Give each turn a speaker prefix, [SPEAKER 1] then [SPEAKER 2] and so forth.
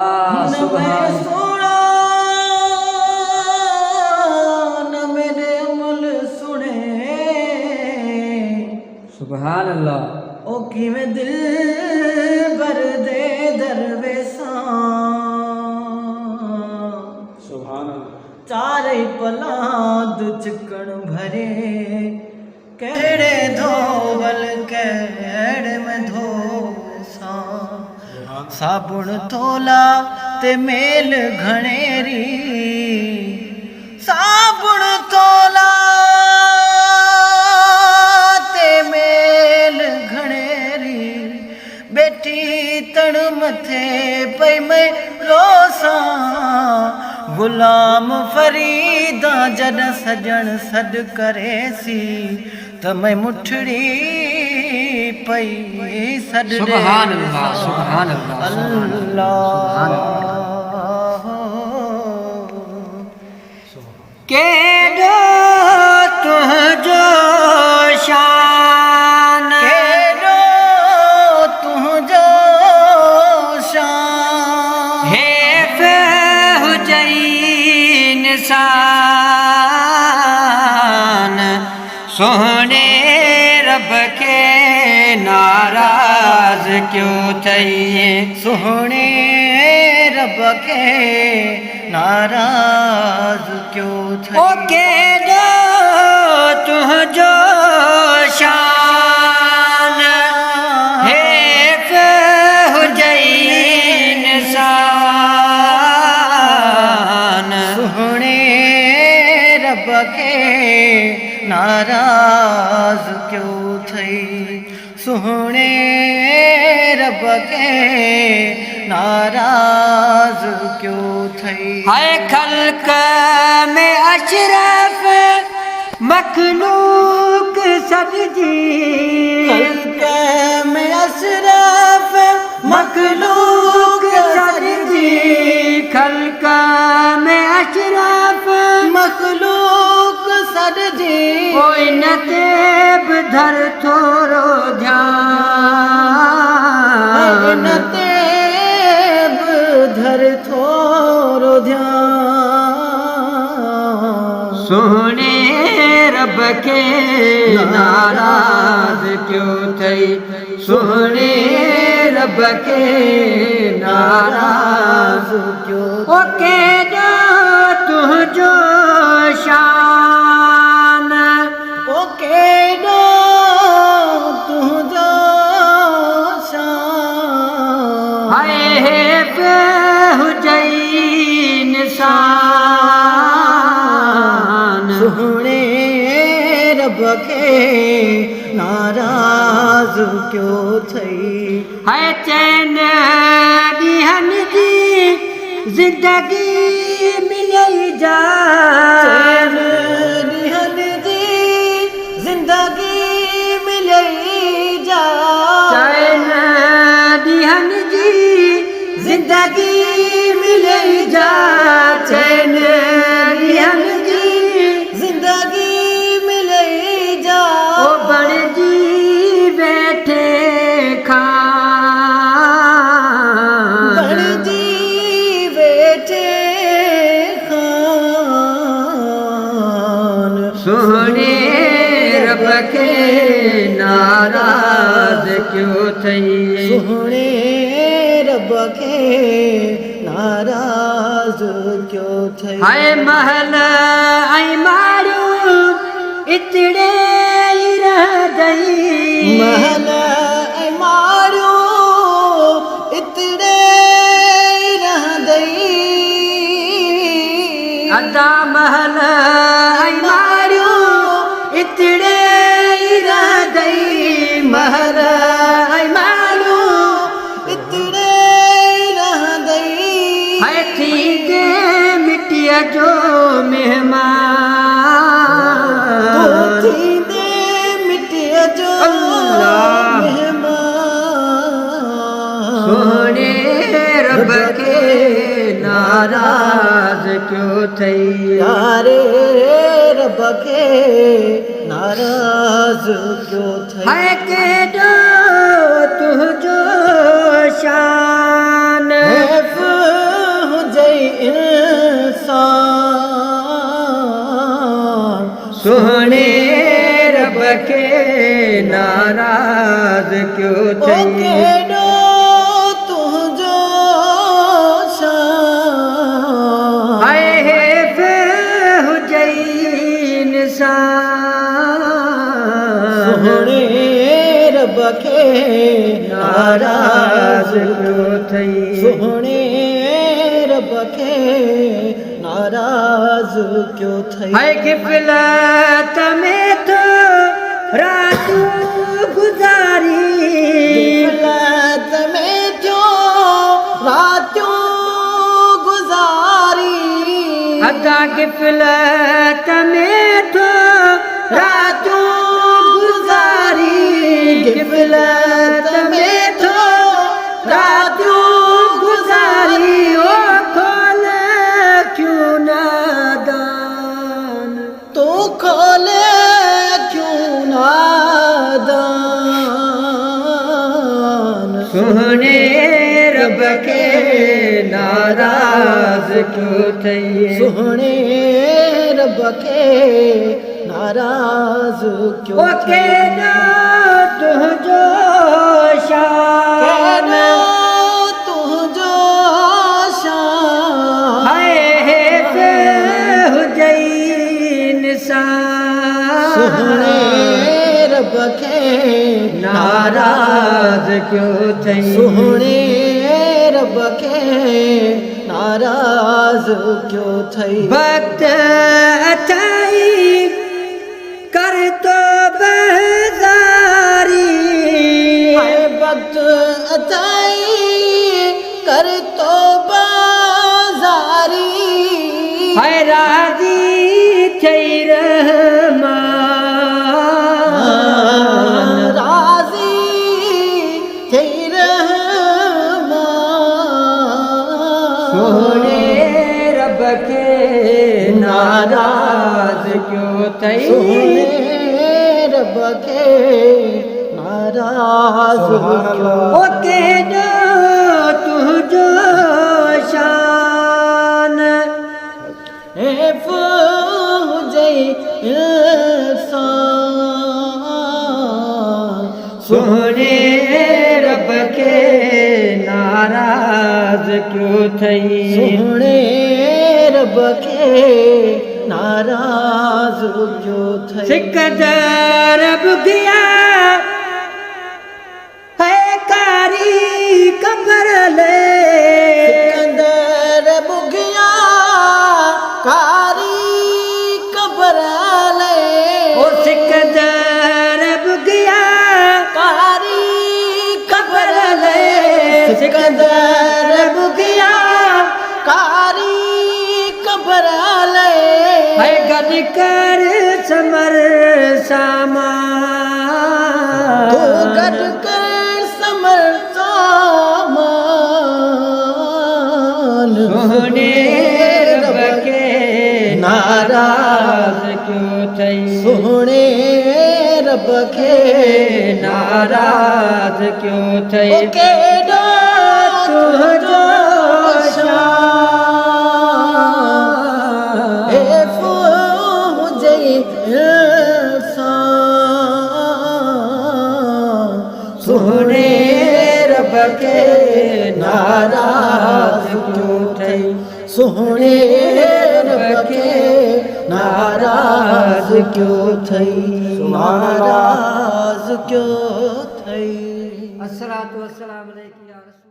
[SPEAKER 1] न मैं सोना न मेरे अमल सुने
[SPEAKER 2] सुभान अल्लाह।
[SPEAKER 1] ओ कि मैं दिल भर दे दरवेसा
[SPEAKER 2] सुभान अल्लाह।
[SPEAKER 1] चारे पला दुचकण भरे केड़े धोवल केड़ में धोसा साबुण तोला ते मेल घणेरी साबुण तोला ते मेल घणेरी बेटी तण मथे पई मैं रोसा गुलाम फरीदा जन सजन सद करे सी त मैं मुठड़ी पई सद
[SPEAKER 2] सुभान अल्लाह, सुभान अल्लाह,
[SPEAKER 1] अल्लाह
[SPEAKER 2] केडो तुझो शान,
[SPEAKER 1] केडो तुझो शान
[SPEAKER 2] हेफ हुजैन इंसान सोहने रब के नाराज क्यों थई
[SPEAKER 1] सोहणे रब के नाराज क्यों
[SPEAKER 2] ओ केडो तुझो शान हेफ हुजैन इंसान
[SPEAKER 1] सोहणे रब के नाराज क्यों थई सोहणे रब के नाराज क्यों थई
[SPEAKER 2] हाय खल्क में अशरफ मखलूक सजदी
[SPEAKER 1] खल्क में अशरफ मखलूक सजदी
[SPEAKER 2] खल्क में अशरफ
[SPEAKER 1] मखलूक सजदी
[SPEAKER 2] कोई न तेब धर थोरो ध्यान
[SPEAKER 1] न तेब धर थोरो ध्यान
[SPEAKER 2] सोहने रब के नाराज क्यों थई सोहने रब के नाराज
[SPEAKER 1] क्यों
[SPEAKER 2] ओ केडो तुझो शान
[SPEAKER 1] ओ केडो तुझो शान
[SPEAKER 2] हाय हेफ हुजैन इंसान
[SPEAKER 1] सोहणे रब के नाराज क्यों थई
[SPEAKER 2] हाय चैन ॾींहन जी ज़िंदगी मिलई जा
[SPEAKER 1] चैन ॾींहन जी ज़िंदगी मिलई जा
[SPEAKER 2] चैन ॾींहन जी ज़िंदगी मिलई जा चैन ॾींहन जी
[SPEAKER 1] ज़िंदगी मिलई जा
[SPEAKER 2] ओ बणजी वेठे खान
[SPEAKER 1] बणजी वेठे खान
[SPEAKER 2] सोहणे रब के नाराज क्यों थई
[SPEAKER 1] सोहणे रब के नाराज क्यों थई
[SPEAKER 2] हाय महल ऐं मारू इतड़े ई रह गई
[SPEAKER 1] महल ऐं मारू इतड़े रह गई
[SPEAKER 2] अदा महल ऐं मारू इतड़े ई रह गई
[SPEAKER 1] महल ऐं मारू इतड़े रह गई
[SPEAKER 2] हाय थी के मिट्टीअ जो मेहमान
[SPEAKER 1] थींदे मिटीअ जो
[SPEAKER 2] अल्लाह
[SPEAKER 1] मेहमान
[SPEAKER 2] सोहणे रब के नाराज क्यों थई
[SPEAKER 1] यारे रब के नाराज क्यों थई
[SPEAKER 2] हाय केडो तुझो शान
[SPEAKER 1] है
[SPEAKER 2] क्यों
[SPEAKER 1] ओ
[SPEAKER 2] थई
[SPEAKER 1] केॾो तुंहिंजो शान
[SPEAKER 2] हाय हेफ़ हुजई इंसान
[SPEAKER 1] सोहणे रब खे
[SPEAKER 2] नाराज़ क्यों थई
[SPEAKER 1] सोहणे रब खे नाराज़ क्यों थई
[SPEAKER 2] हाय ग़फ़लत में तो रातूं गुज़ारी
[SPEAKER 1] ग़फ़लत में थियो रातियूं गुज़ारी
[SPEAKER 2] अदा ग़फ़लत में तो रातूं गुज़ारी ग़फ़लत में तो रातूं गुज़ारी ओ खोल क्यों नादान
[SPEAKER 1] तू खोले क्यों नादान
[SPEAKER 2] सोहणे रब के नाराज़ क्यों थई
[SPEAKER 1] सोहणे रब खे नाराज़ क्यों
[SPEAKER 2] ओ केॾो तुंहिंजो शान
[SPEAKER 1] तुंहिंजो शान
[SPEAKER 2] हाय हेफ़ हुजई इंसान
[SPEAKER 1] सोहणे रब खे
[SPEAKER 2] नाराज़ क्यों थई
[SPEAKER 1] सोहणे रब खे नाराज़ क्यों थई
[SPEAKER 2] वक्त अथई कर तो बेज़ारी
[SPEAKER 1] हाय वक्त अथई कर तो बाज़ारी
[SPEAKER 2] हाय राज़ी थई रहमान
[SPEAKER 1] राज़ी थई रहमान
[SPEAKER 2] सोहणे रब के नाराज़ क्यों थई
[SPEAKER 1] सोहणे रब खे नाराज़ क्यों
[SPEAKER 2] ओ केॾो तुंहिंजो शान
[SPEAKER 1] हेफ़ हुजई इंसान
[SPEAKER 2] सोहणे रब के नाराज़ क्यों थई
[SPEAKER 1] सोहणे रब खे नाराज़ क्यों थई
[SPEAKER 2] सिकदर बुगिया है कारी कबर ले
[SPEAKER 1] सिकंदर बुगिया कारी कबर ले
[SPEAKER 2] ओ सिकदर बुगिया
[SPEAKER 1] कारी
[SPEAKER 2] कबर ले
[SPEAKER 1] सिकंदर बुगिया कारी कबर ले
[SPEAKER 2] है गद कर समर सामान
[SPEAKER 1] तू गड कर समर सामान
[SPEAKER 2] सोहणे रब के नाराज़ क्यों थई
[SPEAKER 1] सोहणे रब खे
[SPEAKER 2] नाराज़ क्यों थई
[SPEAKER 1] ओ केॾो तुंहिंजो शान हेफ़ हुजई इंसान
[SPEAKER 2] सोहणे रब के नाराज़ क्यों थई
[SPEAKER 1] सोहणे रब खे नाराज़ क्यों थई नाराज़ क्यों थई
[SPEAKER 2] अस्सलातु वस्सलाम अलैकुम या रसूल